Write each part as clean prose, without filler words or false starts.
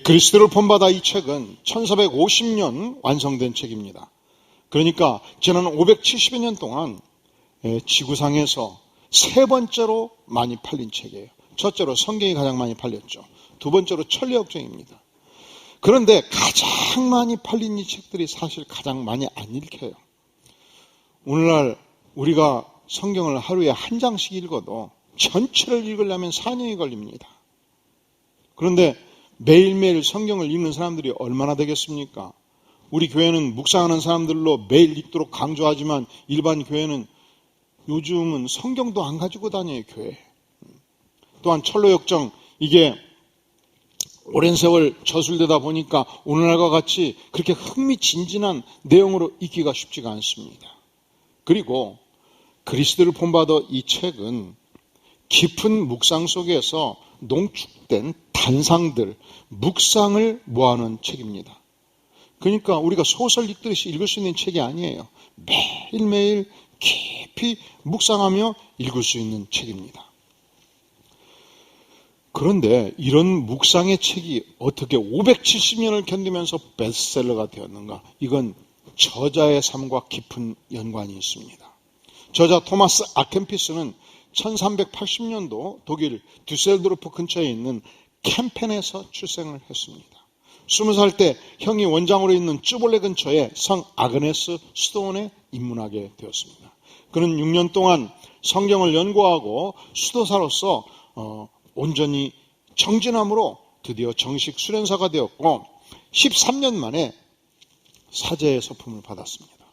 그리스도를 본받아 이 책은 1450년 완성된 책입니다. 그러니까 지난 570여 년 동안 지구상에서 세 번째로 많이 팔린 책이에요. 첫째로 성경이 가장 많이 팔렸죠. 두 번째로 천리역정입니다. 그런데 가장 많이 팔린 이 책들이 사실 가장 많이 안 읽혀요. 오늘날 우리가 성경을 하루에 한 장씩 읽어도 전체를 읽으려면 4년이 걸립니다. 그런데 매일매일 성경을 읽는 사람들이 얼마나 되겠습니까? 우리 교회는 묵상하는 사람들로 매일 읽도록 강조하지만 일반 교회는 요즘은 성경도 안 가지고 다녀요, 교회. 또한 철로역정, 이게 오랜 세월 저술되다 보니까 오늘날과 같이 그렇게 흥미진진한 내용으로 읽기가 쉽지가 않습니다. 그리고 그리스도를 본받아 이 책은 깊은 묵상 속에서 농축된 단상들, 묵상을 모아놓은 책입니다. 그러니까 우리가 소설 읽듯이 읽을 수 있는 책이 아니에요. 매일매일 깊이 묵상하며 읽을 수 있는 책입니다. 그런데 이런 묵상의 책이 어떻게 570년을 견디면서 베스트셀러가 되었는가? 이건 저자의 삶과 깊은 연관이 있습니다. 저자 토마스 아켄피스는 1380년도 독일 düsseldorf 근처에 있는 캠펜에서 출생을 했습니다. 20살 때 형이 원장으로 있는 쯔볼레 근처에 성 아그네스 수도원에 입문하게 되었습니다. 그는 6년 동안 성경을 연구하고 수도사로서 온전히 정진함으로 드디어 정식 수련사가 되었고 13년 만에 사제의 서품을 받았습니다.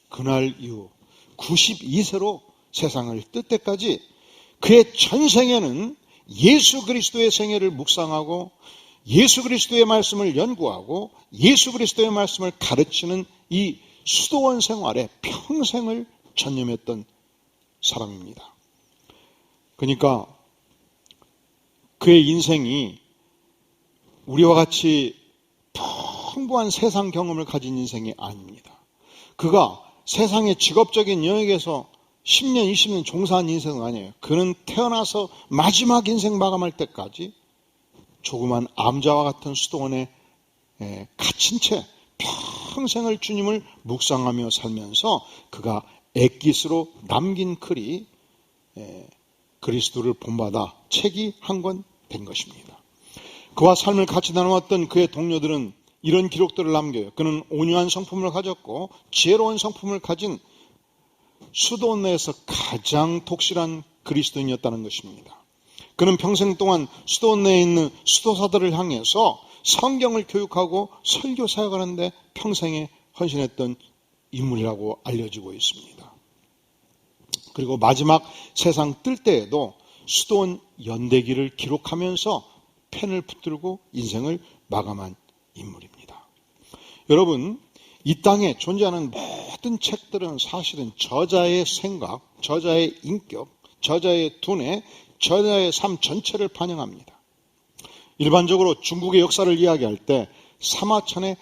그날 이후 92세로 세상을 뜰 때까지 그의 전생에는 예수 그리스도의 생애를 묵상하고 예수 그리스도의 말씀을 연구하고 예수 그리스도의 말씀을 가르치는 이 수도원 생활에 평생을 전념했던 사람입니다. 그러니까 그의 인생이 우리와 같이 풍부한 세상 경험을 가진 인생이 아닙니다. 그가 세상의 직업적인 영역에서 10년, 20년 종사한 인생은 아니에요. 그는 태어나서 마지막 인생 마감할 때까지 조그만 암자와 같은 수도원에 갇힌 채 평생을 주님을 묵상하며 살면서 그가 엑기스로 남긴 글이 그리스도를 본받아 책이 한 권 된 것입니다. 그와 삶을 같이 나누었던 그의 동료들은 이런 기록들을 남겨요. 그는 온유한 성품을 가졌고 지혜로운 성품을 가진 수도원 내에서 가장 독실한 그리스도인이었다는 것입니다. 그는 평생 동안 수도원 내에 있는 수도사들을 향해서 성경을 교육하고 설교 사역하는데 평생에 헌신했던 인물이라고 알려지고 있습니다. 그리고 마지막 세상 뜰 때에도 수도원 연대기를 기록하면서 펜을 붙들고 인생을 마감한 인물입니다. 여러분, 이 땅에 존재하는 모든 책들은 사실은 저자의 생각, 저자의 인격, 저자의 두뇌, 저자의 삶 전체를 반영합니다. 일반적으로 중국의 역사를 이야기할 때 사마천의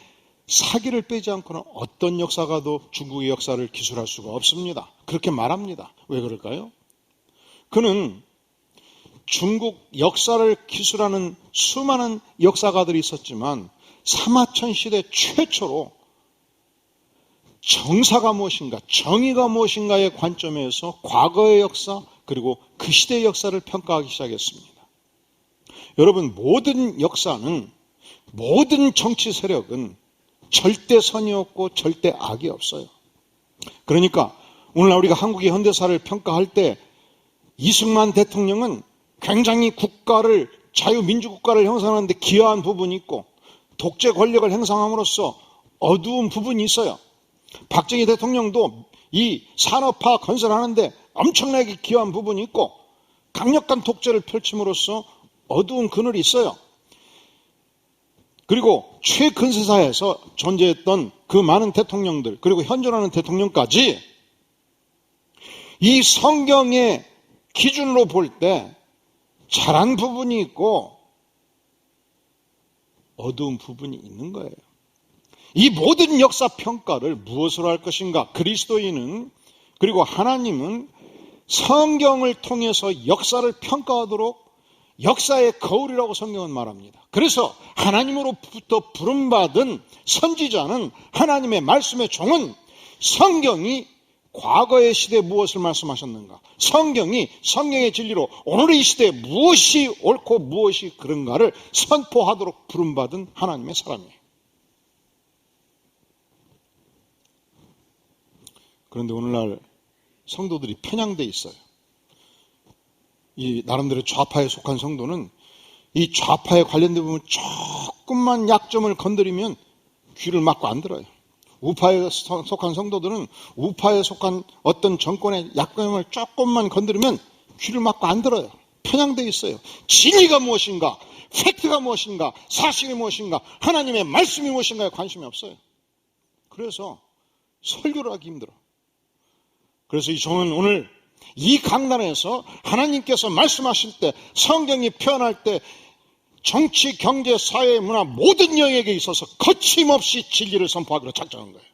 사기를 빼지 않고는 어떤 역사가도 중국의 역사를 기술할 수가 없습니다. 그렇게 말합니다. 왜 그럴까요? 그는 중국 역사를 기술하는 수많은 역사가들이 있었지만 사마천 시대 최초로 정사가 무엇인가, 정의가 무엇인가의 관점에서 과거의 역사 그리고 그 시대의 역사를 평가하기 시작했습니다. 여러분, 모든 역사는, 모든 정치 세력은 절대 선이 없고 절대 악이 없어요. 그러니까 오늘날 우리가 한국의 현대사를 평가할 때 이승만 대통령은 굉장히 국가를, 자유민주국가를 형성하는데 기여한 부분이 있고 독재 권력을 행사함으로써 어두운 부분이 있어요. 박정희 대통령도 이 산업화 건설하는데 엄청나게 기여한 부분이 있고 강력한 독재를 펼침으로써 어두운 그늘이 있어요. 그리고 최근세사에서 존재했던 그 많은 대통령들, 그리고 현존하는 대통령까지 이 성경의 기준으로 볼 때 잘한 부분이 있고 어두운 부분이 있는 거예요. 이 모든 역사 평가를 무엇으로 할 것인가? 그리스도인은, 그리고 하나님은 성경을 통해서 역사를 평가하도록 역사의 거울이라고 성경은 말합니다. 그래서 하나님으로부터 부름받은 선지자는, 하나님의 말씀의 종은 성경이 과거의 시대에 무엇을 말씀하셨는가, 성경의 진리로 오늘의 시대에 무엇이 옳고 무엇이 그른가를 선포하도록 부름받은 하나님의 사람이에요. 그런데 오늘날 성도들이 편향돼 있어요. 이 나름대로 좌파에 속한 성도는 이 좌파에 관련된 부분 조금만 약점을 건드리면 귀를 막고 안 들어요. 우파에 속한 성도들은 우파에 속한 어떤 정권의 약점을 조금만 건드리면 귀를 막고 안 들어요. 편향돼 있어요. 진리가 무엇인가, 팩트가 무엇인가, 사실이 무엇인가, 하나님의 말씀이 무엇인가에 관심이 없어요. 그래서 설교를 하기 힘들어. 그래서 이 종은 오늘 이 강단에서 하나님께서 말씀하실 때, 성경이 표현할 때 정치, 경제, 사회, 문화 모든 영역에 있어서 거침없이 진리를 선포하기로 작정한 거예요.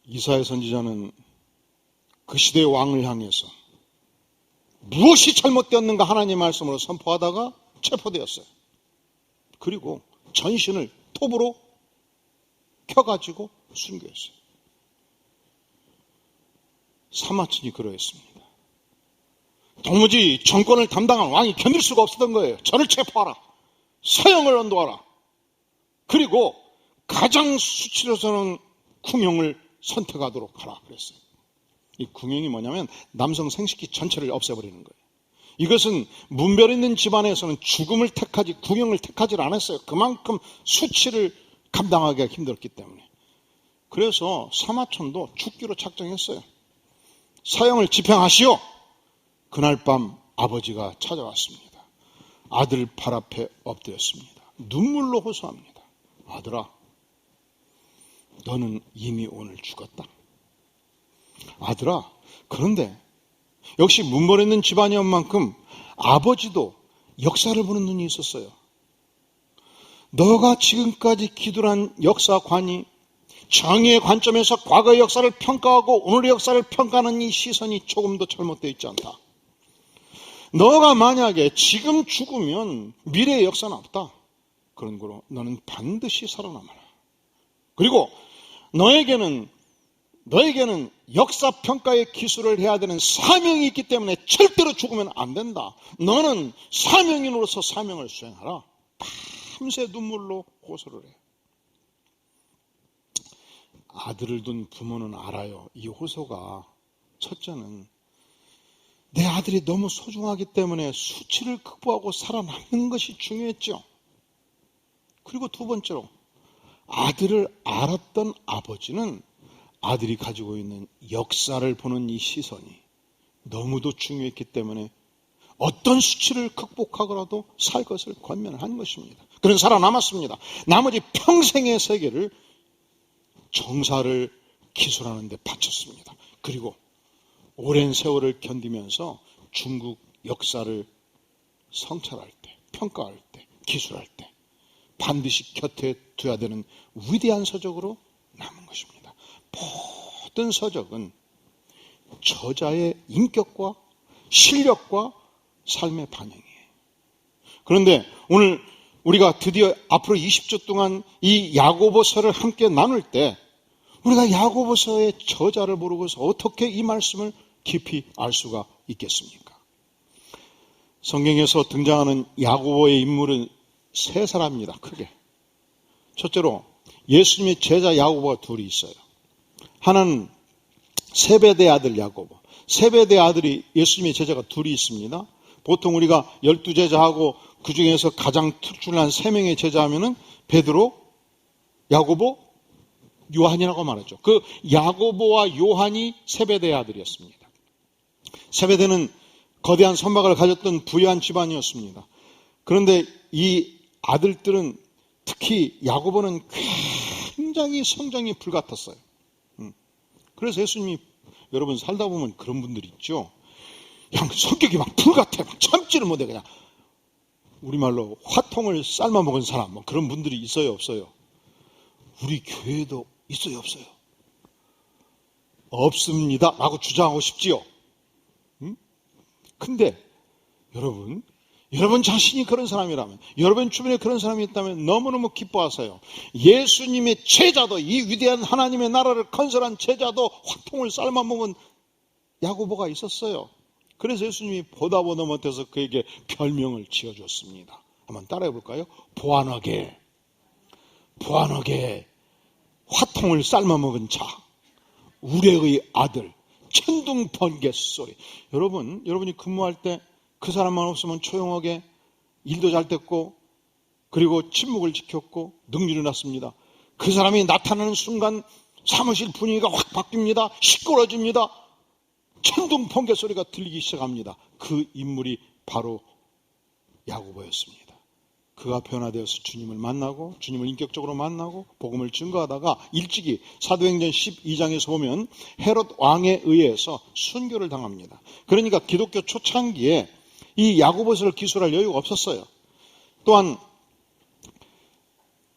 이사야 선지자는 그 시대의 왕을 향해서 무엇이 잘못되었는가 하나님의 말씀으로 선포하다가 체포되었어요. 그리고 전신을 톱으로 켜가지고 순교했어요. 사마천이 그러했습니다. 도무지 정권을 담당한 왕이 견딜 수가 없었던 거예요. 저를 체포하라. 사형을 언도하라. 그리고 가장 수치로서는 궁형을 선택하도록 하라 그랬어요. 이 궁형이 뭐냐면 남성 생식기 전체를 없애버리는 거예요. 이것은 문별 있는 집안에서는 죽음을 택하지 궁형을 택하지 않았어요. 그만큼 수치를 감당하기가 힘들었기 때문에. 그래서 사마천도 죽기로 작정했어요. 사형을 집행하시오. 그날 밤 아버지가 찾아왔습니다. 아들 발 앞에 엎드렸습니다. 눈물로 호소합니다. 아들아, 너는 이미 오늘 죽었다. 아들아, 그런데 역시 문벌 있는 집안이었 만큼 아버지도 역사를 보는 눈이 있었어요. 너가 지금까지 기도한 역사관이 정의의 관점에서 과거의 역사를 평가하고 오늘의 역사를 평가하는 이 시선이 조금도 잘못되어 있지 않다. 너가 만약에 지금 죽으면 미래의 역사는 없다. 그런 거로 너는 반드시 살아남아라. 그리고 너에게는 역사평가의 기술을 해야 되는 사명이 있기 때문에 절대로 죽으면 안 된다. 너는 사명인으로서 사명을 수행하라. 밤새 눈물로 호소를 해요. 아들을 둔 부모는 알아요. 이 호소가, 첫째는 내 아들이 너무 소중하기 때문에 수치를 극복하고 살아남는 것이 중요했죠. 그리고 두 번째로 아들을 알았던 아버지는 아들이 가지고 있는 역사를 보는 이 시선이 너무도 중요했기 때문에 어떤 수치를 극복하고라도 살 것을 권면한 것입니다. 그는 살아남았습니다. 나머지 평생의 세계를 정사를 기술하는 데 바쳤습니다. 그리고 오랜 세월을 견디면서 중국 역사를 성찰할 때, 평가할 때, 기술할 때 반드시 곁에 둬야 되는 위대한 서적으로 남은 것입니다. 모든 서적은 저자의 인격과 실력과 삶의 반영이에요. 그런데 오늘 우리가 드디어 앞으로 20주 동안 이 야고보서를 함께 나눌 때 우리가 야고보서의 저자를 모르고서 어떻게 이 말씀을 깊이 알 수가 있겠습니까? 성경에서 등장하는 야고보의 인물은 세 사람입니다. 크게. 첫째로 예수님의 제자 야고보가 둘이 있어요. 하나는 세베대 아들 야고보. 세베대 아들이 예수님의 제자가 둘이 있습니다. 보통 우리가 12제자하고 그 중에서 가장 특출난 3명의 제자하면은 베드로, 야고보, 요한이라고 말하죠. 그 야고보와 요한이 세베대의 아들이었습니다. 세베대는 거대한 선박을 가졌던 부유한 집안이었습니다. 그런데 이 아들들은 특히 야고보는 굉장히 성정이 불같았어요. 그래서 예수님이 여러분 살다 보면 그런 분들이 있죠. 그냥 성격이 막 불같아. 막 참지를 못해. 그냥 우리말로 화통을 삶아 먹은 사람, 뭐 그런 분들이 있어요, 없어요? 우리 교회도 있어요, 없어요? 없습니다 라고 주장하고 싶지요. 근데 여러분 자신이 그런 사람이라면, 여러분 주변에 그런 사람이 있다면 너무너무 기뻐하세요. 예수님의 제자도, 이 위대한 하나님의 나라를 건설한 제자도 화통을 삶아먹은 야고보가 있었어요. 그래서 예수님이 보다 못해서 그에게 별명을 지어줬습니다. 한번 따라해 볼까요? 보안하게 화통을 삶아먹은 자, 우레의 아들, 천둥 번개 소리. 여러분이 근무할 때 그 사람만 없으면 조용하게 일도 잘 됐고, 그리고 침묵을 지켰고 능률이 났습니다. 그 사람이 나타나는 순간 사무실 분위기가 확 바뀝니다. 시끄러집니다. 천둥 번개 소리가 들리기 시작합니다. 그 인물이 바로 야고보였습니다. 그가 변화되어서 주님을 만나고, 주님을 인격적으로 만나고 복음을 증거하다가 일찍이 사도행전 12장에서 보면 헤롯 왕에 의해서 순교를 당합니다. 그러니까 기독교 초창기에 이 야고보서를 기술할 여유가 없었어요. 또한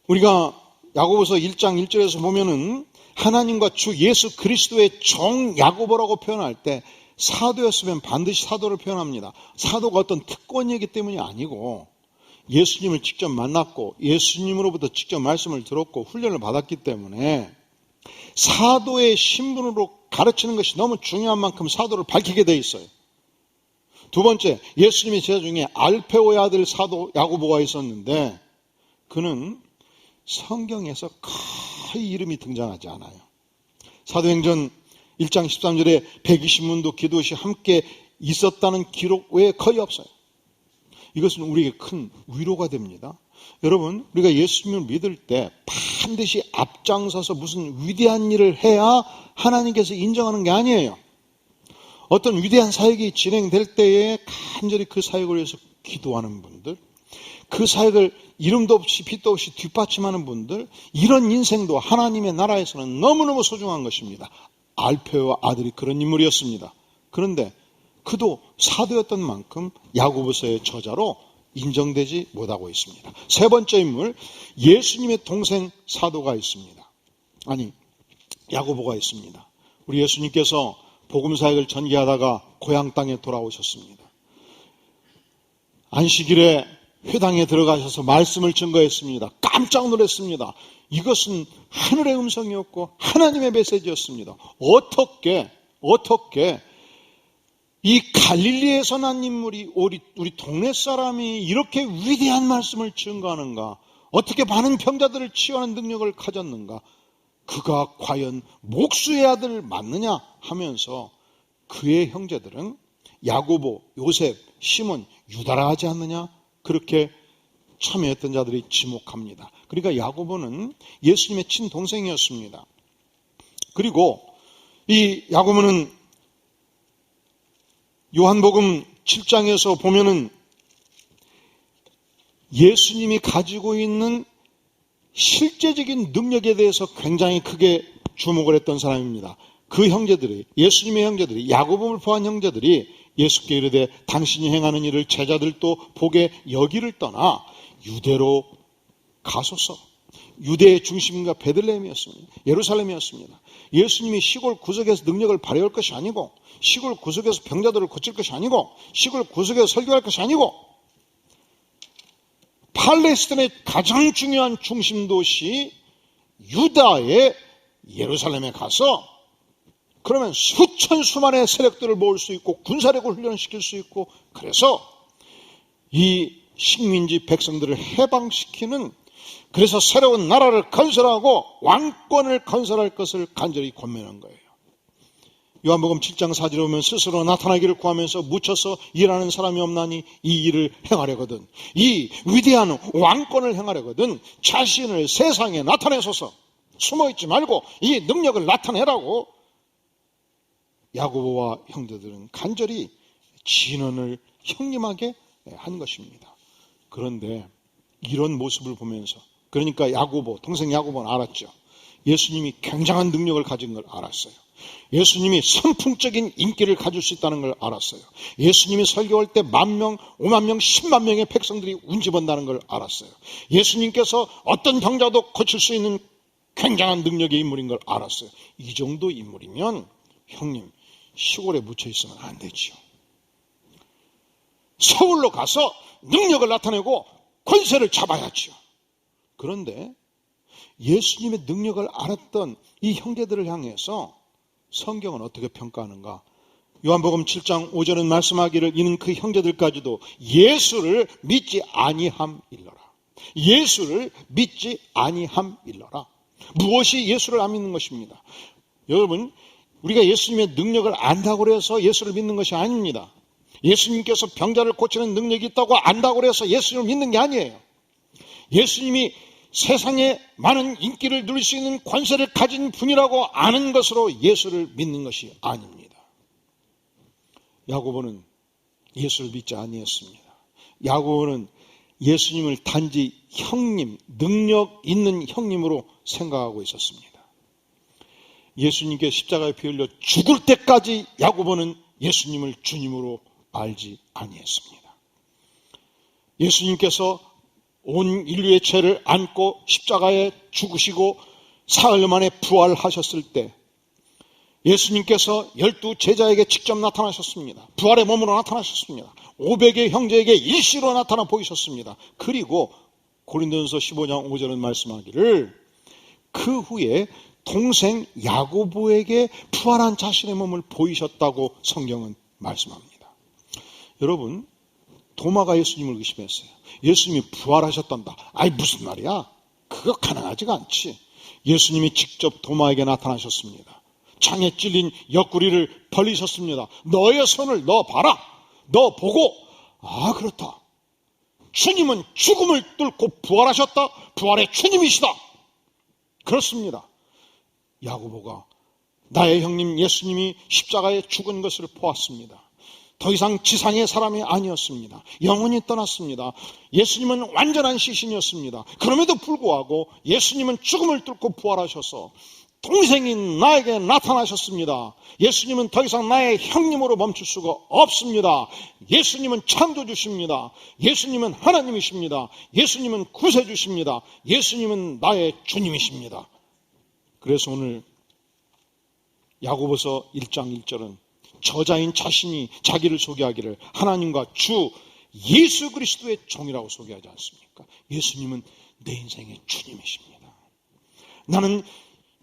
우리가 야고보서 1장 1절에서 보면은 하나님과 주 예수 그리스도의 종 야고보라고 표현할 때 사도였으면 반드시 사도를 표현합니다. 사도가 어떤 특권이기 때문이 아니고 예수님을 직접 만났고 예수님으로부터 직접 말씀을 들었고 훈련을 받았기 때문에 사도의 신분으로 가르치는 것이 너무 중요한 만큼 사도를 밝히게 돼 있어요. 두 번째, 예수님의 제자 중에 알페오의 아들 사도 야고보가 있었는데 그는 성경에서 거의 이름이 등장하지 않아요. 사도행전 1장 13절에 120문도 기도시 함께 있었다는 기록 외에 거의 없어요. 이것은 우리에게 큰 위로가 됩니다. 여러분, 우리가 예수님을 믿을 때 반드시 앞장서서 무슨 위대한 일을 해야 하나님께서 인정하는 게 아니에요. 어떤 위대한 사역이 진행될 때에 간절히 그 사역을 위해서 기도하는 분들, 그 사역을 이름도 없이 빛도 없이 뒷받침하는 분들, 이런 인생도 하나님의 나라에서는 너무너무 소중한 것입니다. 알페오의 아들이 그런 인물이었습니다. 그런데 그도 사도였던 만큼 야고보서의 저자로 인정되지 못하고 있습니다. 세 번째 인물, 예수님의 동생 사도가 있습니다. 야고보가 있습니다. 우리 예수님께서 복음 사역을 전개하다가 고향 땅에 돌아오셨습니다. 안식일에 회당에 들어가셔서 말씀을 증거했습니다. 깜짝 놀랐습니다. 이것은 하늘의 음성이었고 하나님의 메시지였습니다. 어떻게 이 갈릴리에서 난 인물이 우리 동네 사람이 이렇게 위대한 말씀을 증거하는가? 어떻게 많은 병자들을 치유하는 능력을 가졌는가? 그가 과연 목수의 아들 맞느냐 하면서 그의 형제들은 야고보, 요셉, 시몬, 유다라 하지 않느냐? 그렇게 참여했던 자들이 지목합니다. 그러니까 야고보는 예수님의 친동생이었습니다. 그리고 이 야고보는 요한복음 7장에서 보면은 예수님이 가지고 있는 실제적인 능력에 대해서 굉장히 크게 주목을 했던 사람입니다. 그 형제들이, 예수님의 형제들이, 야고보를 포함한 형제들이 예수께 이르되 당신이 행하는 일을 제자들도 보게 여기를 떠나 유대로 가소서. 유대의 중심과 베들레헴이었습니다. 예루살렘이었습니다. 예수님이 시골 구석에서 능력을 발휘할 것이 아니고, 시골 구석에서 병자들을 고칠 것이 아니고, 시골 구석에서 설교할 것이 아니고, 팔레스틴의 가장 중요한 중심 도시 유다의 예루살렘에 가서 그러면 수천수만의 세력들을 모을 수 있고 군사력을 훈련시킬 수 있고, 그래서 이 식민지 백성들을 해방시키는, 그래서 새로운 나라를 건설하고 왕권을 건설할 것을 간절히 권면한 거예요. 요한복음 7장 4절에 보면 스스로 나타나기를 구하면서 묻혀서 일하는 사람이 없나니 이 일을 행하려거든, 이 위대한 왕권을 행하려거든 자신을 세상에 나타내소서. 숨어있지 말고 이 능력을 나타내라고 야고보와 형제들은 간절히 진언을 형님하게 한 것입니다. 그런데 이런 모습을 보면서, 그러니까 야고보, 동생 야고보는 알았죠. 예수님이 굉장한 능력을 가진 걸 알았어요. 예수님이 선풍적인 인기를 가질 수 있다는 걸 알았어요. 예수님이 설교할 때 10,000명, 50,000명, 100,000명의 백성들이 운집한다는 걸 알았어요. 예수님께서 어떤 병자도 고칠 수 있는 굉장한 능력의 인물인 걸 알았어요. 이 정도 인물이면 형님, 시골에 묻혀 있으면 안 되지요. 서울로 가서 능력을 나타내고 권세를 잡아야지요. 그런데 예수님의 능력을 알았던 이 형제들을 향해서 성경은 어떻게 평가하는가? 요한복음 7장 5절은 말씀하기를 이는 그 형제들까지도 예수를 믿지 아니함일러라. 예수를 믿지 아니함일러라. 무엇이 예수를 안 믿는 것입니다. 여러분, 우리가 예수님의 능력을 안다고 해서 예수를 믿는 것이 아닙니다. 예수님께서 병자를 고치는 능력이 있다고 안다고 해서 예수님을 믿는 게 아니에요. 예수님이 세상에 많은 인기를 누릴 수 있는 권세를 가진 분이라고 아는 것으로 예수를 믿는 것이 아닙니다. 야고보는 예수를 믿지 아니했습니다. 야고보는 예수님을 단지 형님, 능력 있는 형님으로 생각하고 있었습니다. 예수님께 십자가에 피 흘려 죽을 때까지 야고보는 예수님을 주님으로 알지 아니했습니다. 예수님께서 온 인류의 죄를 안고 십자가에 죽으시고 사흘 만에 부활하셨을 때 예수님께서 12 제자에게 직접 나타나셨습니다. 부활의 몸으로 나타나셨습니다. 500의 형제에게 일시로 나타나 보이셨습니다. 그리고 고린도전서 15장 5절은 말씀하기를 그 후에 동생 야고보에게 부활한 자신의 몸을 보이셨다고 성경은 말씀합니다. 여러분, 도마가 예수님을 의심했어요. 예수님이 부활하셨단다. 아이 무슨 말이야? 그거 가능하지가 않지. 예수님이 직접 도마에게 나타나셨습니다. 창에 찔린 옆구리를 벌리셨습니다. 너의 손을 넣어봐라. 너 보고 아 그렇다. 주님은 죽음을 뚫고 부활하셨다. 부활의 주님이시다. 그렇습니다. 야고보가 나의 형님 예수님이 십자가에 죽은 것을 보았습니다. 더 이상 지상의 사람이 아니었습니다. 영원히 떠났습니다. 예수님은 완전한 시신이었습니다. 그럼에도 불구하고 예수님은 죽음을 뚫고 부활하셔서 동생인 나에게 나타나셨습니다. 예수님은 더 이상 나의 형님으로 멈출 수가 없습니다. 예수님은 창조주십니다. 예수님은 하나님이십니다. 예수님은 구세주십니다. 예수님은 나의 주님이십니다. 그래서 오늘 야고보서 1장 1절은 저자인 자신이 자기를 소개하기를 하나님과 주 예수 그리스도의 종이라고 소개하지 않습니까? 예수님은 내 인생의 주님이십니다. 나는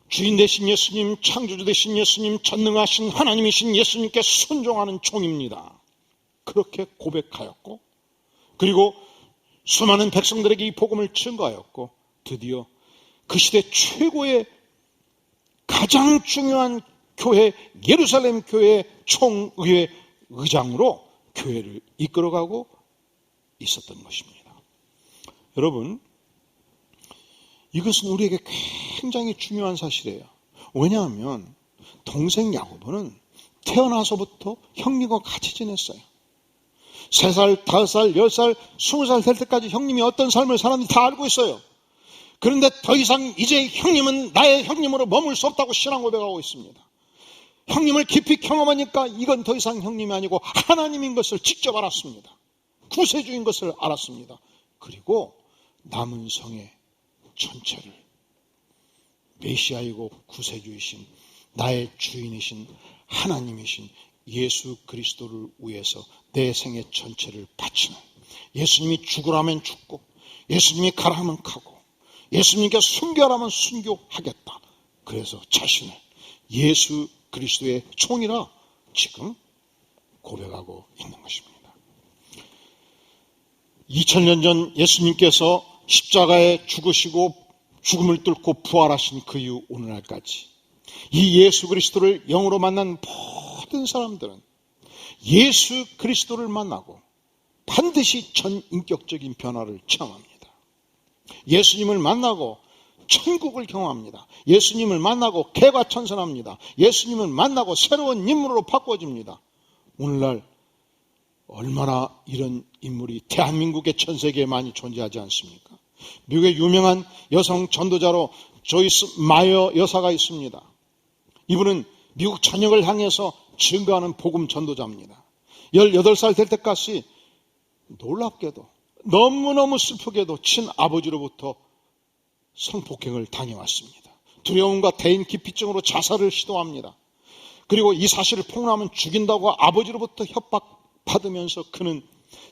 주인 되신 예수님, 창조주 되신 예수님, 전능하신 하나님이신 예수님께 순종하는 종입니다. 그렇게 고백하였고 그리고 수많은 백성들에게 이 복음을 증거하였고 드디어 그 시대 최고의 가장 중요한 교회, 예루살렘 교회 총의회 의장으로 교회를 이끌어가고 있었던 것입니다. 여러분, 이것은 우리에게 굉장히 중요한 사실이에요. 왜냐하면 동생 야고보는 태어나서부터 형님과 같이 지냈어요. 3살, 5살, 10살, 20살 될 때까지 형님이 어떤 삶을 살았는지 다 알고 있어요. 그런데 더 이상 이제 형님은 나의 형님으로 머물 수 없다고 신앙 고백하고 있습니다. 형님을 깊이 경험하니까 이건 더 이상 형님이 아니고 하나님인 것을 직접 알았습니다. 구세주인 것을 알았습니다. 그리고 남은 성의 전체를 메시아이고 구세주이신 나의 주인이신 하나님이신 예수 그리스도를 위해서 내 생의 전체를 바치는, 예수님이 죽으라면 죽고 예수님이 가라면 가고 예수님께 순교하라면 순교하겠다. 그래서 자신을 예수 그리스도의 총이라 지금 고백하고 있는 것입니다. 2000년 전 예수님께서 십자가에 죽으시고 죽음을 뚫고 부활하신 그 이후 오늘날까지 이 예수 그리스도를 영으로 만난 모든 사람들은 예수 그리스도를 만나고 반드시 전인격적인 변화를 체험합니다. 예수님을 만나고 천국을 경험합니다. 예수님을 만나고 개과천선합니다. 예수님을 만나고 새로운 인물로 바꿔집니다. 오늘날 얼마나 이런 인물이 대한민국의 전 세계에 많이 존재하지 않습니까? 미국의 유명한 여성 전도자로 조이스 마이어 여사가 있습니다. 이분은 미국 전역을 향해서 증거하는 복음 전도자입니다. 18살 될 때까지 놀랍게도 너무너무 슬프게도 친아버지로부터 성폭행을 당해왔습니다. 두려움과 대인 기피증으로 자살을 시도합니다. 그리고 이 사실을 폭로하면 죽인다고 아버지로부터 협박받으면서 그는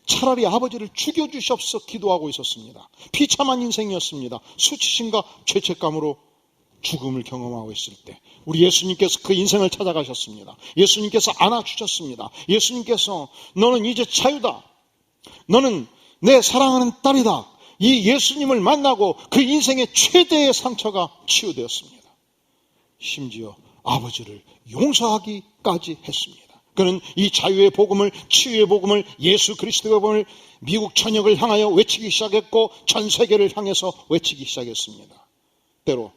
차라리 아버지를 죽여주시옵소서 기도하고 있었습니다. 비참한 인생이었습니다. 수치심과 죄책감으로 죽음을 경험하고 있을 때 우리 예수님께서 그 인생을 찾아가셨습니다. 예수님께서 안아주셨습니다. 예수님께서 너는 이제 자유다. 너는 내 사랑하는 딸이다. 이 예수님을 만나고 그 인생의 최대의 상처가 치유되었습니다. 심지어 아버지를 용서하기까지 했습니다. 그는 이 자유의 복음을, 치유의 복음을, 예수 그리스도의 복음을 미국 전역을 향하여 외치기 시작했고 전 세계를 향해서 외치기 시작했습니다. 때로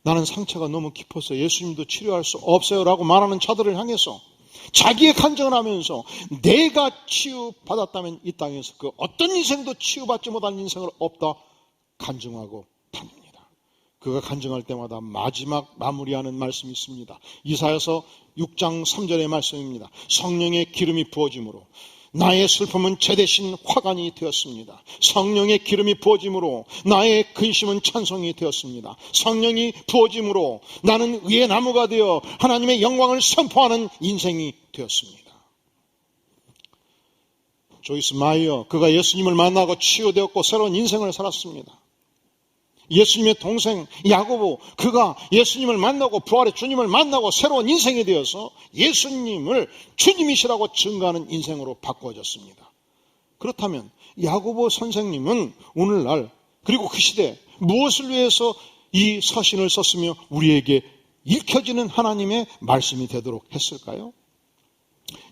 나는 상처가 너무 깊어서 예수님도 치료할 수 없어요 라고 말하는 자들을 향해서 자기의 간증을 하면서 내가 치유받았다면 이 땅에서 그 어떤 인생도 치유받지 못한 인생을 없다 간증하고 다닙니다. 그가 간증할 때마다 마지막 마무리하는 말씀이 있습니다. 이사야서 6장 3절의 말씀입니다. 성령의 기름이 부어짐으로 나의 슬픔은 제 대신 화관이 되었습니다. 성령의 기름이 부어짐으로 나의 근심은 찬송이 되었습니다. 성령이 부어짐으로 나는 의의 나무가 되어 하나님의 영광을 선포하는 인생이 되었습니다. 조이스 마이어, 그가 예수님을 만나고 치유되었고 새로운 인생을 살았습니다. 예수님의 동생 야고보, 그가 예수님을 만나고 부활의 주님을 만나고 새로운 인생이 되어서 예수님을 주님이시라고 증거하는 인생으로 바꿔졌습니다. 그렇다면 야고보 선생님은 오늘날 그리고 그 시대 무엇을 위해서 이 서신을 썼으며 우리에게 읽혀지는 하나님의 말씀이 되도록 했을까요?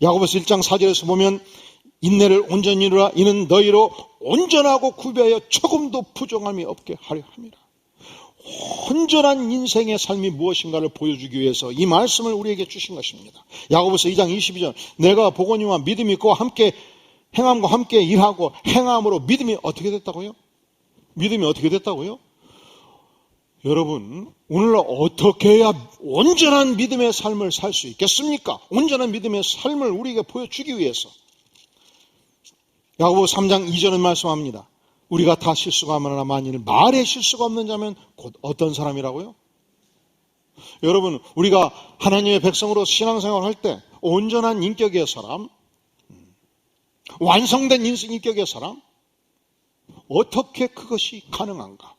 야고보서 1장 4절에서 보면 인내를 온전히 이루라. 이는 너희로 온전하고 구비하여 조금도 부정함이 없게 하려 함이라. 온전한 인생의 삶이 무엇인가를 보여주기 위해서 이 말씀을 우리에게 주신 것입니다. 야고보서 2장 22절 내가 보거니와 믿음이 있고 함께 행함과 함께 일하고 행함으로 믿음이 어떻게 됐다고요? 믿음이 어떻게 됐다고요? 여러분, 오늘날 어떻게 해야 온전한 믿음의 삶을 살 수 있겠습니까? 온전한 믿음의 삶을 우리에게 보여주기 위해서 야고보 3장 2절은 말씀합니다. 우리가 다 실수가 많으나 만일 말에 실수가 없는 자면 곧 어떤 사람이라고요? 여러분, 우리가 하나님의 백성으로 신앙생활을 할 때 온전한 인격의 사람, 완성된 인격의 사람, 어떻게 그것이 가능한가?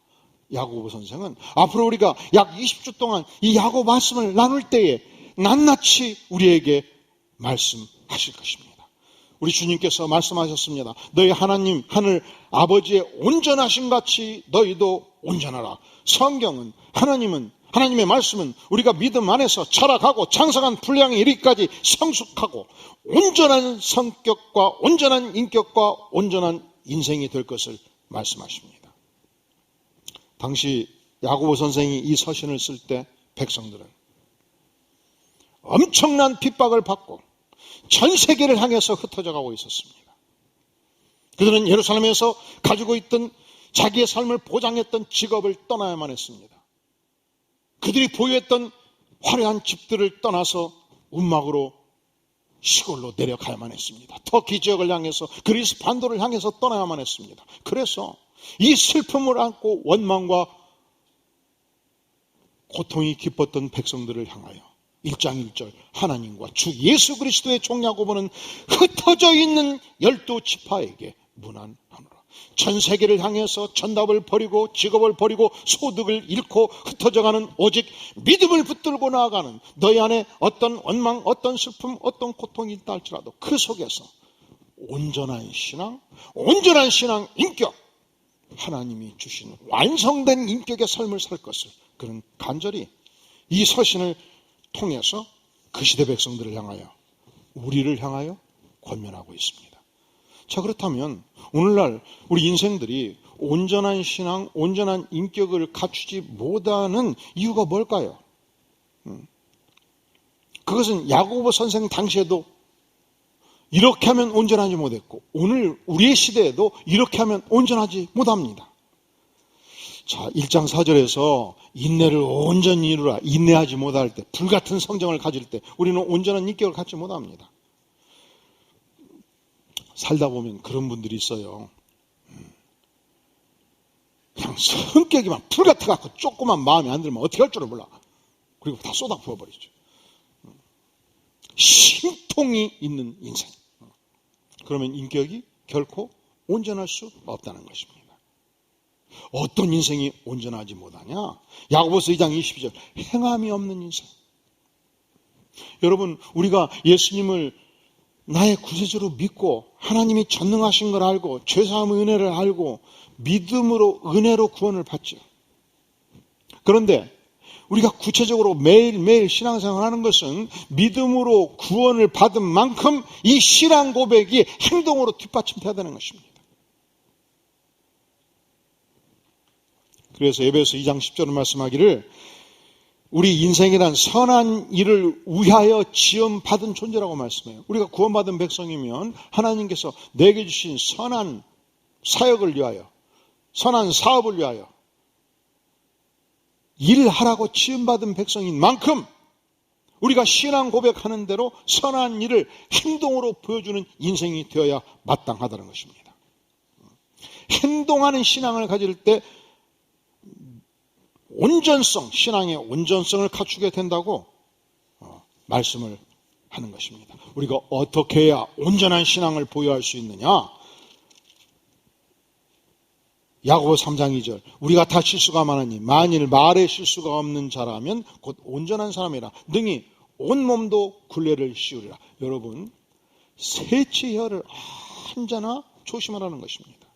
야고보 선생은 앞으로 우리가 약 20주 동안 이 야고보 말씀을 나눌 때에 낱낱이 우리에게 말씀하실 것입니다. 우리 주님께서 말씀하셨습니다. 너희 하나님 하늘 아버지의 온전하신 같이 너희도 온전하라. 성경은 하나님의 말씀은 우리가 믿음 안에서 자라가고 장성한 분량에 이르기까지 성숙하고 온전한 성격과 온전한 인격과 온전한 인생이 될 것을 말씀하십니다. 당시 야고보 선생이 이 서신을 쓸 때 백성들은 엄청난 핍박을 받고 전 세계를 향해서 흩어져 가고 있었습니다. 그들은 예루살렘에서 가지고 있던 자기의 삶을 보장했던 직업을 떠나야만 했습니다. 그들이 보유했던 화려한 집들을 떠나서 움막으로 시골로 내려가야만 했습니다. 터키 지역을 향해서 그리스 반도를 향해서 떠나야만 했습니다. 그래서 이 슬픔을 안고 원망과 고통이 깊었던 백성들을 향하여 1장 1절 하나님과 주 예수 그리스도의 종 야고보는 흩어져 있는 12지파에게 문안하노라. 전 세계를 향해서 전답을 버리고 직업을 버리고 소득을 잃고 흩어져가는 오직 믿음을 붙들고 나아가는 너희 안에 어떤 원망, 어떤 슬픔, 어떤 고통이 있다 할지라도 그 속에서 온전한 신앙 인격, 하나님이 주신 완성된 인격의 삶을 살 것을 그는 간절히 이 서신을 통해서 그 시대 백성들을 향하여 우리를 향하여 권면하고 있습니다. 자, 그렇다면 오늘날 우리 인생들이 온전한 신앙, 온전한 인격을 갖추지 못하는 이유가 뭘까요? 그것은 야고보 선생 당시에도 이렇게 하면 온전하지 못했고 오늘 우리의 시대에도 이렇게 하면 온전하지 못합니다. 자, 1장 4절에서 인내를 온전히 이루라. 인내하지 못할 때, 불같은 성정을 가질 때 우리는 온전한 인격을 갖지 못합니다. 살다 보면 그런 분들이 있어요. 그냥 성격이 막 불같아갖고 조그만 마음에 안 들면 어떻게 할 줄을 몰라. 그리고 다 쏟아 부어버리죠. 심통이 있는 인생. 그러면 인격이 결코 온전할 수 없다는 것입니다. 어떤 인생이 온전하지 못하냐? 야고보서 2장 22절, 행함이 없는 인생. 여러분, 우리가 예수님을 나의 구세주로 믿고 하나님이 전능하신 걸 알고 죄사함의 은혜를 알고 믿음으로 은혜로 구원을 받죠. 그런데 우리가 구체적으로 매일매일 신앙생활하는 것은 믿음으로 구원을 받은 만큼 이 신앙 고백이 행동으로 뒷받침돼야 되는 것입니다. 그래서 에베소 2장 10절은 말씀하기를 우리 인생이란 선한 일을 위하여 지음받은 존재라고 말씀해요. 우리가 구원받은 백성이면 하나님께서 내게 주신 선한 사역을 위하여, 선한 사업을 위하여 일하라고 지음받은 백성인 만큼 우리가 신앙 고백하는 대로 선한 일을 행동으로 보여주는 인생이 되어야 마땅하다는 것입니다. 행동하는 신앙을 가질 때 온전성, 신앙의 온전성을 갖추게 된다고 말씀을 하는 것입니다. 우리가 어떻게 해야 온전한 신앙을 보유할 수 있느냐? 야고보 3장 2절, 우리가 다 실수가 많으니 만일 말에 실수가 없는 자라면 곧 온전한 사람이라 능히 온몸도 굴레를 씌우리라. 여러분, 세치혈을 언제나 조심하라는 것입니다.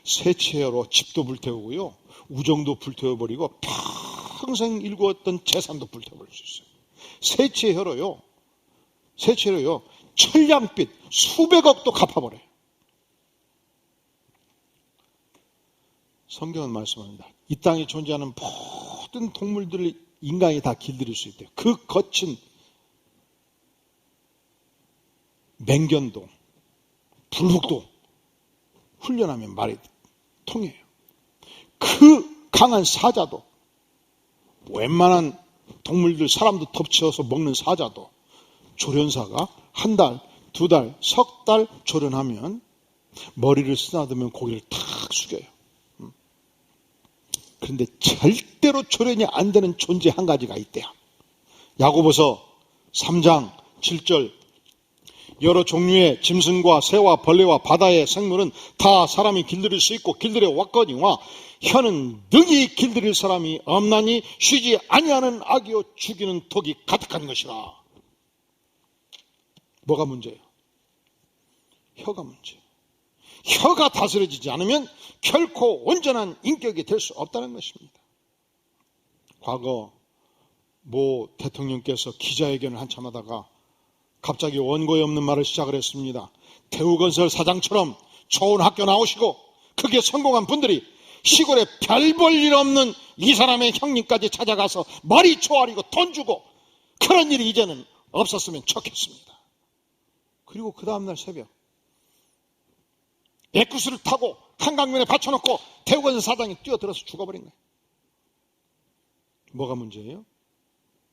세치혈로 집도 불태우고요, 우정도 불태워버리고 평생 일구었던 재산도 불태워버릴 수 있어요. 세치혈로요 천냥빚 수백억도 갚아버려요. 성경은 말씀합니다. 이 땅에 존재하는 모든 동물들을 인간이 다 길들일 수 있대요. 그 거친 맹견도 불국도 훈련하면 말이 통해요. 그 강한 사자도, 웬만한 동물들, 사람도 덮치어서 먹는 사자도 조련사가 한 달, 두 달, 석 달 조련하면 머리를 쓰다듬으면 고개를 탁 숙여요. 그런데 절대로 조련이 안 되는 존재 한 가지가 있대요. 야고보서 3장 7절, 여러 종류의 짐승과 새와 벌레와 바다의 생물은 다 사람이 길들일 수 있고 길들여 왔거니와 혀는 능히 길들일 사람이 없나니 쉬지 아니하는 악이요 죽이는 독이 가득한 것이라. 뭐가 문제예요? 혀가 문제예요. 혀가 다스려지지 않으면 결코 온전한 인격이 될 수 없다는 것입니다. 과거 모 대통령께서 기자회견을 한참 하다가 갑자기 원고에 없는 말을 시작을 했습니다. 대우건설 사장처럼 좋은 학교 나오시고 크게 성공한 분들이 시골에 별 볼 일 없는 이 사람의 형님까지 찾아가서 머리 조아리고 돈 주고 그런 일이 이제는 없었으면 좋겠습니다. 그리고 그 다음날 새벽 에쿠스를 타고 한강변에 받쳐놓고 대우건설 사장이 뛰어들어서 죽어버린 거예요. 뭐가 문제예요?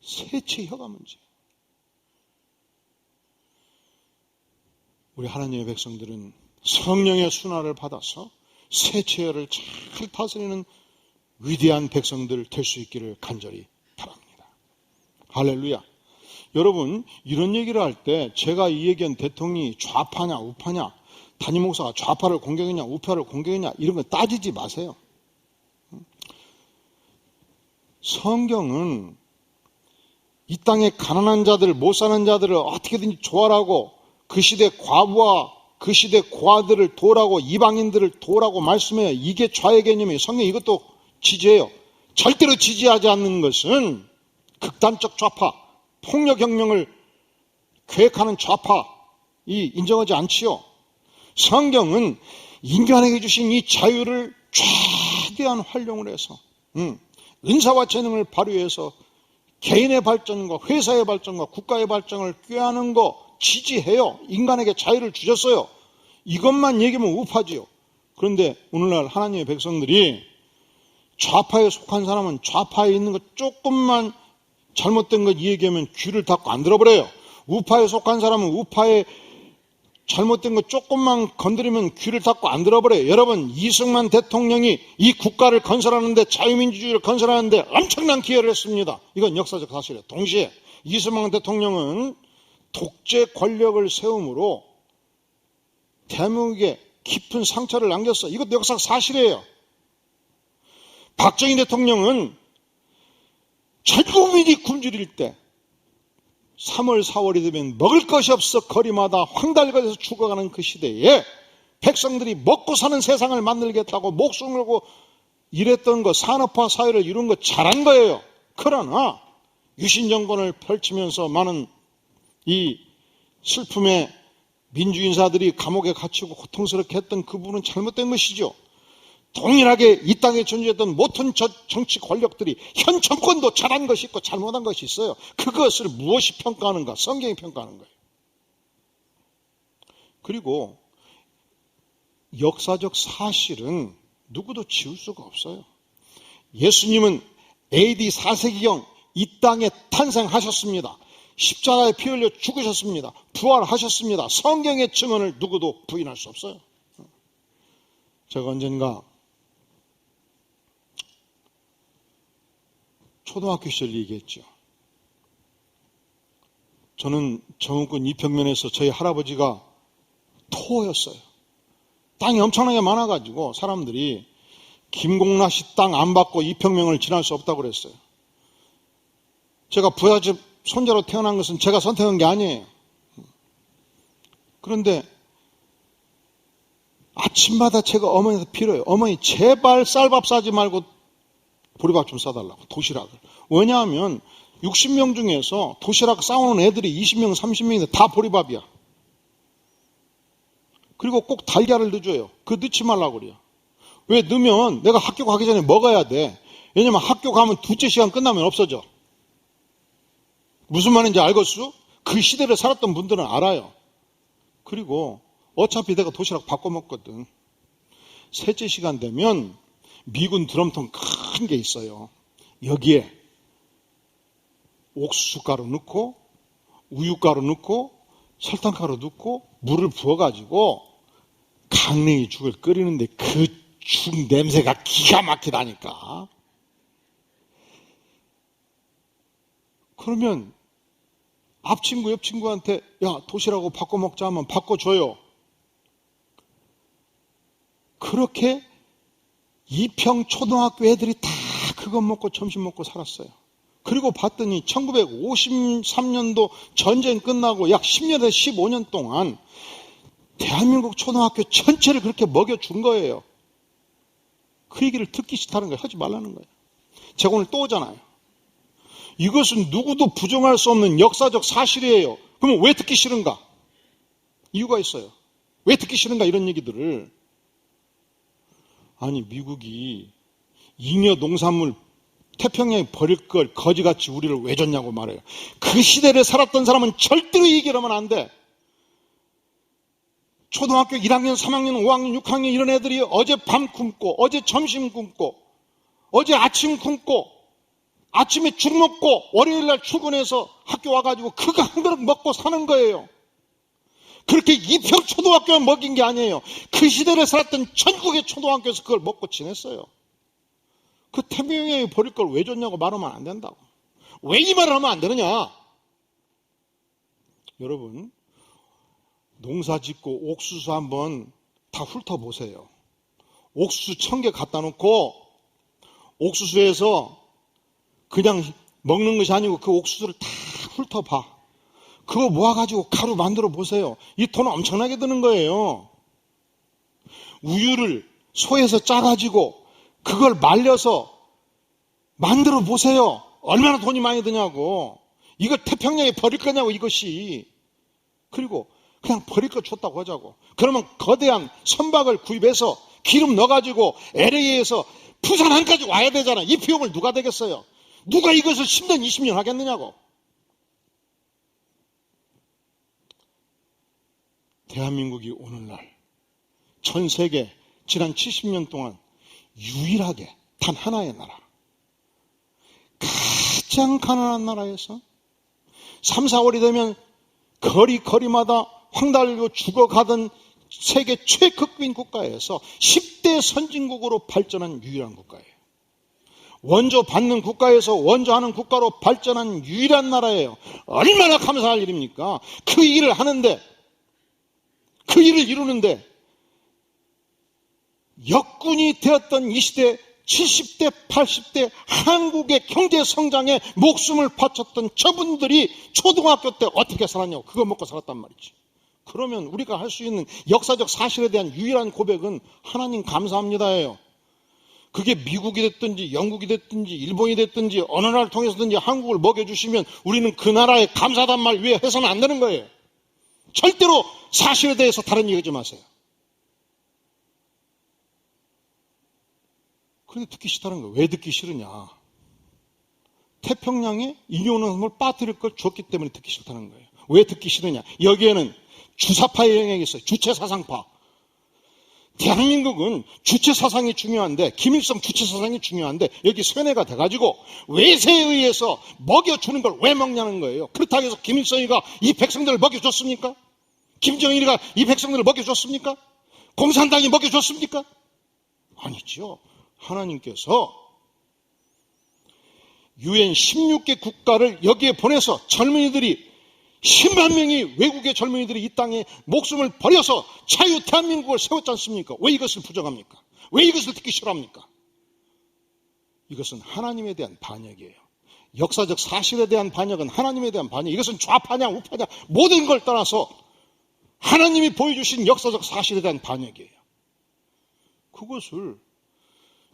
세치혀가 문제예요. 우리 하나님의 백성들은 성령의 순환을 받아서 세치혈을 잘 다스리는 위대한 백성들 될 수 있기를 간절히 바랍니다. 할렐루야. 여러분, 이런 얘기를 할 때 제가 이 얘기한 대통령이 좌파냐 우파냐, 담임 목사가 좌파를 공격했냐 우파를 공격했냐 이런 거 따지지 마세요. 성경은 이 땅에 가난한 자들, 못 사는 자들을 어떻게든지 조아라고, 그 시대 과부와 그 시대 고아들을 도우라고, 이방인들을 도우라고 말씀해요. 이게 좌의 개념이에요. 성경이 이것도 지지해요. 절대로 지지하지 않는 것은 극단적 좌파, 폭력혁명을 계획하는 좌파, 인정하지 않지요. 성경은 인간에게 주신 이 자유를 최대한 활용을 해서 은사와 재능을 발휘해서 개인의 발전과 회사의 발전과 국가의 발전을 꾀하는 거 지지해요. 인간에게 자유를 주셨어요. 이것만 얘기하면 우파지요. 그런데 오늘날 하나님의 백성들이 좌파에 속한 사람은 좌파에 있는 것 조금만 잘못된 것 얘기하면 귀를 닫고 안 들어버려요. 우파에 속한 사람은 우파에 잘못된 것 조금만 건드리면 귀를 닫고 안 들어버려요. 여러분, 이승만 대통령이 이 국가를 건설하는데, 자유민주주의를 건설하는데 엄청난 기여를 했습니다. 이건 역사적 사실이에요. 동시에 이승만 대통령은 독재 권력을 세움으로 대한민국에 깊은 상처를 남겼어. 이것도 역사적 사실이에요. 박정희 대통령은 전 국민이 굶주릴 때 3월, 4월이 되면 먹을 것이 없어 거리마다 황달거려서 죽어가는 그 시대에 백성들이 먹고 사는 세상을 만들겠다고 목숨을 걸고 일했던 거, 산업화 사회를 이룬 거 잘한 거예요. 그러나 유신 정권을 펼치면서 많은 이 슬픔의 민주인사들이 감옥에 갇히고 고통스럽게 했던 그 부분은 잘못된 것이죠. 동일하게 이 땅에 존재했던 모든 정치 권력들이 현 정권도 잘한 것이 있고 잘못한 것이 있어요. 그것을 무엇이 평가하는가? 성경이 평가하는 거예요. 그리고 역사적 사실은 누구도 지울 수가 없어요. 예수님은 AD 4세기경 이 땅에 탄생하셨습니다. 십자가에 피 흘려 죽으셨습니다. 부활하셨습니다. 성경의 증언을 누구도 부인할 수 없어요. 제가 언젠가 초등학교 시절 얘기했죠. 저는 정읍군 이평면에서 저희 할아버지가 토호였어요. 땅이 엄청나게 많아가지고 사람들이 김공라 씨 땅 안 받고 이평면을 지날 수 없다고 그랬어요. 제가 부잣집 손자로 태어난 것은 제가 선택한 게 아니에요. 그런데 아침마다 제가 어머니한테 빌어요. 어머니 제발 쌀밥 싸지 말고 보리밥 좀 싸달라고, 도시락을. 왜냐하면 60명 중에서 도시락 싸우는 애들이 20명, 30명인데 다 보리밥이야. 그리고 꼭 달걀을 넣어줘요. 그거 넣지 말라고 그래요. 왜 넣으면 내가 학교 가기 전에 먹어야 돼. 왜냐면 학교 가면 둘째 시간 끝나면 없어져. 무슨 말인지 알겠수? 그 시대를 살았던 분들은 알아요. 그리고 어차피 내가 도시락 바꿔 먹거든. 셋째 시간 되면 미군 드럼통 큰 게 있어요. 여기에 옥수수가루 넣고 우유가루 넣고 설탕가루 넣고 물을 부어가지고 강냉이 죽을 끓이는데 그 죽 냄새가 기가 막히다니까. 그러면 앞친구 옆친구한테 야 도시락하고 바꿔 먹자 하면 바꿔줘요. 그렇게 이평 초등학교 애들이 다 그거 먹고 점심 먹고 살았어요. 그리고 봤더니 1953년도 전쟁 끝나고 약 10년에서 15년 동안 대한민국 초등학교 전체를 그렇게 먹여준 거예요. 그 얘기를 듣기 싫다는 거예요. 하지 말라는 거예요. 제가 오늘 또 오잖아요. 이것은 누구도 부정할 수 없는 역사적 사실이에요. 그러면 왜 듣기 싫은가? 이유가 있어요. 왜 듣기 싫은가 이런 얘기들을. 아니 미국이 잉여 농산물 태평양에 버릴 걸 거지같이 우리를 왜 줬냐고 말해요. 그 시대를 살았던 사람은 절대로 이 얘기를 하면 안 돼. 초등학교 1학년, 3학년, 5학년, 6학년 이런 애들이 어제 밤 굶고 어제 점심 굶고 어제 아침 굶고 아침에 죽 먹고 월요일날 출근해서 학교 와가지고 그거 한 그릇 먹고 사는 거예요. 그렇게 이평 초등학교만 먹인 게 아니에요. 그 시대를 살았던 전국의 초등학교에서 그걸 먹고 지냈어요. 그 태평양에 버릴 걸 왜 줬냐고 말하면 안 된다고. 왜 이 말을 하면 안 되느냐? 여러분 농사 짓고 옥수수 한번 다 훑어보세요. 옥수수 1000개 갖다 놓고 옥수수에서 그냥 먹는 것이 아니고 그 옥수수를 다 훑어봐. 그거 모아가지고 가루 만들어 보세요. 이 돈 엄청나게 드는 거예요. 우유를 소에서 짜가지고 그걸 말려서 만들어 보세요. 얼마나 돈이 많이 드냐고. 이걸 태평양에 버릴 거냐고 이것이. 그리고 그냥 버릴 거 줬다고 하자고. 그러면 거대한 선박을 구입해서 기름 넣어가지고 LA에서 부산항까지 와야 되잖아. 이 비용을 누가 대겠어요? 누가 이것을 10년, 20년 하겠느냐고. 대한민국이 오늘날 전 세계 지난 70년 동안 유일하게 단 하나의 나라, 가장 가난한 나라에서 3, 4월이 되면 거리마다 황달로 죽어가던 세계 최극빈 국가에서 10대 선진국으로 발전한 유일한 국가예요. 원조 받는 국가에서 원조하는 국가로 발전한 유일한 나라예요. 얼마나 감사할 일입니까? 그 일을 하는데, 그 일을 이루는데 역군이 되었던 이 시대 70대, 80대 한국의 경제 성장에 목숨을 바쳤던 저분들이 초등학교 때 어떻게 살았냐고, 그거 먹고 살았단 말이지. 그러면 우리가 할 수 있는 역사적 사실에 대한 유일한 고백은 하나님 감사합니다예요. 그게 미국이 됐든지 영국이 됐든지 일본이 됐든지 어느 나라를 통해서든지 한국을 먹여주시면 우리는 그 나라에 감사하단 말 위에 해서는 안 되는 거예요. 절대로 사실에 대해서 다른 얘기 하지 마세요. 그런데 듣기 싫다는 거예요. 왜 듣기 싫으냐? 태평양에 인용론을 빠뜨릴 걸 줬기 때문에 듣기 싫다는 거예요. 왜 듣기 싫으냐? 여기에는 주사파의 영향이 있어요. 주체사상파. 대한민국은 주체사상이 중요한데, 김일성 주체사상이 중요한데 여기 세뇌가 돼가지고 외세에 의해서 먹여주는 걸 왜 먹냐는 거예요. 그렇다고 해서 김일성이가 이 백성들을 먹여줬습니까? 김정일이가 이 백성들을 먹여줬습니까? 공산당이 먹여줬습니까? 아니죠. 하나님께서 UN 16개 국가를 여기에 보내서 젊은이들이 10만 명이, 외국의 젊은이들이 이 땅에 목숨을 버려서 자유 대한민국을 세웠지 않습니까? 왜 이것을 부정합니까? 왜 이것을 듣기 싫어합니까? 이것은 하나님에 대한 반역이에요. 역사적 사실에 대한 반역은 하나님에 대한 반역. 이것은 좌파냐 우파냐 모든 걸 떠나서 하나님이 보여주신 역사적 사실에 대한 반역이에요. 그것을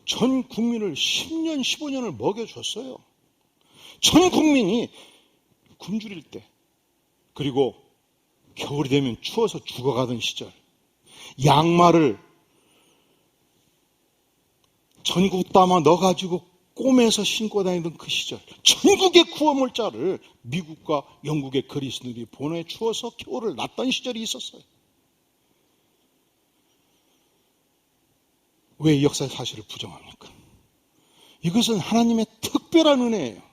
전 국민을 10년 15년을 먹여줬어요. 전 국민이 굶주릴 때, 그리고 겨울이 되면 추워서 죽어가던 시절, 양말을 전국 담아 넣어가지고 꼬매서 신고 다니던 그 시절, 전국의 구호물자를 미국과 영국의 그리스도인들이 보내주어서 겨울을 났던 시절이 있었어요. 왜 이 역사의 사실을 부정합니까? 이것은 하나님의 특별한 은혜예요.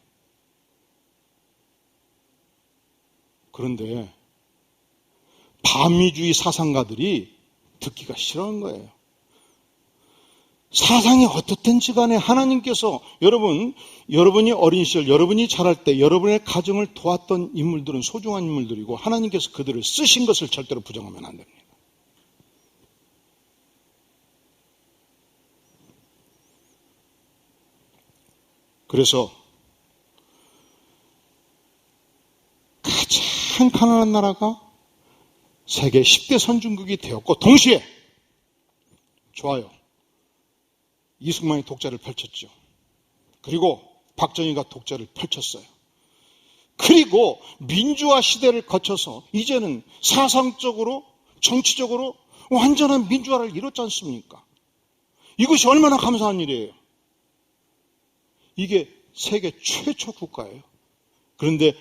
그런데 반미주의 사상가들이 듣기가 싫어한 거예요. 사상이 어떻든지 간에 하나님께서 여러분이 어린 시절, 여러분이 자랄 때 여러분의 가정을 도왔던 인물들은 소중한 인물들이고 하나님께서 그들을 쓰신 것을 절대로 부정하면 안 됩니다. 그래서 가장 가난한 나라가 세계 10대 선진국이 되었고, 동시에 좋아요, 이승만이 독재를 펼쳤죠. 그리고 박정희가 독재를 펼쳤어요. 그리고 민주화 시대를 거쳐서 이제는 사상적으로 정치적으로 완전한 민주화를 이뤘지 않습니까? 이것이 얼마나 감사한 일이에요. 이게 세계 최초 국가예요. 그런데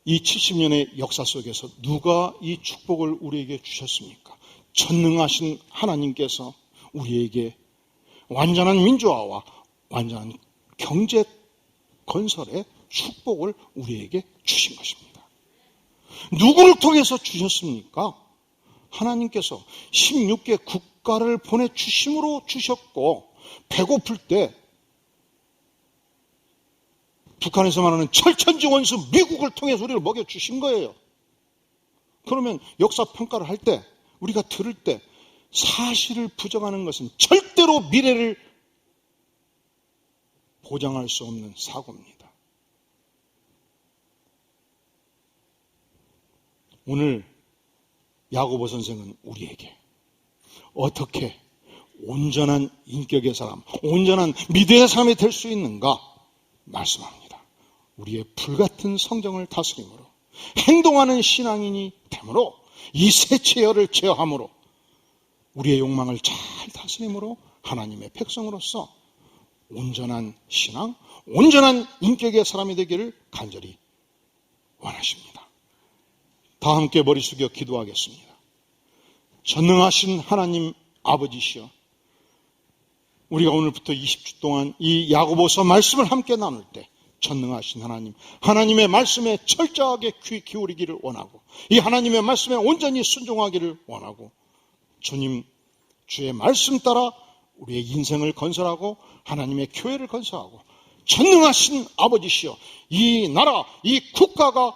이 70년의 역사 속에서 누가 이 축복을 우리에게 주셨습니까? 전능하신 하나님께서 우리에게 완전한 민주화와 완전한 경제 건설의 축복을 우리에게 주신 것입니다. 누구를 통해서 주셨습니까? 하나님께서 16개 국가를 보내주심으로 주셨고, 배고플 때 북한에서 말하는 철천지 원수 미국을 통해서 우리를 먹여주신 거예요. 그러면 역사 평가를 할 때, 우리가 들을 때 사실을 부정하는 것은 절대로 미래를 보장할 수 없는 사고입니다. 오늘 야고보 선생은 우리에게 어떻게 온전한 인격의 사람, 온전한 믿음의 사람이 될 수 있는가 말씀합니다. 우리의 불같은 성정을 다스림으로 행동하는 신앙인이 되므로, 이 세체열을 제어함으로, 우리의 욕망을 잘 다스림으로 하나님의 백성으로서 온전한 신앙, 온전한 인격의 사람이 되기를 간절히 원하십니다. 다 함께 머리 숙여 기도하겠습니다. 전능하신 하나님 아버지시여, 우리가 오늘부터 20주 동안 이 야고보서 말씀을 함께 나눌 때 전능하신 하나님, 하나님의 말씀에 철저하게 귀 기울이기를 원하고, 이 하나님의 말씀에 온전히 순종하기를 원하고, 주님 주의 말씀 따라 우리의 인생을 건설하고 하나님의 교회를 건설하고 전능하신 아버지시여, 이 나라, 이 국가가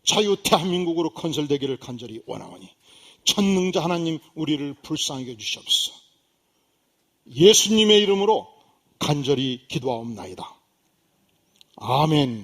자유 대한민국으로 건설되기를 간절히 원하오니 전능자 하나님, 우리를 불쌍히 여주시옵소서. 예수님의 이름으로 간절히 기도하옵나이다. 아멘.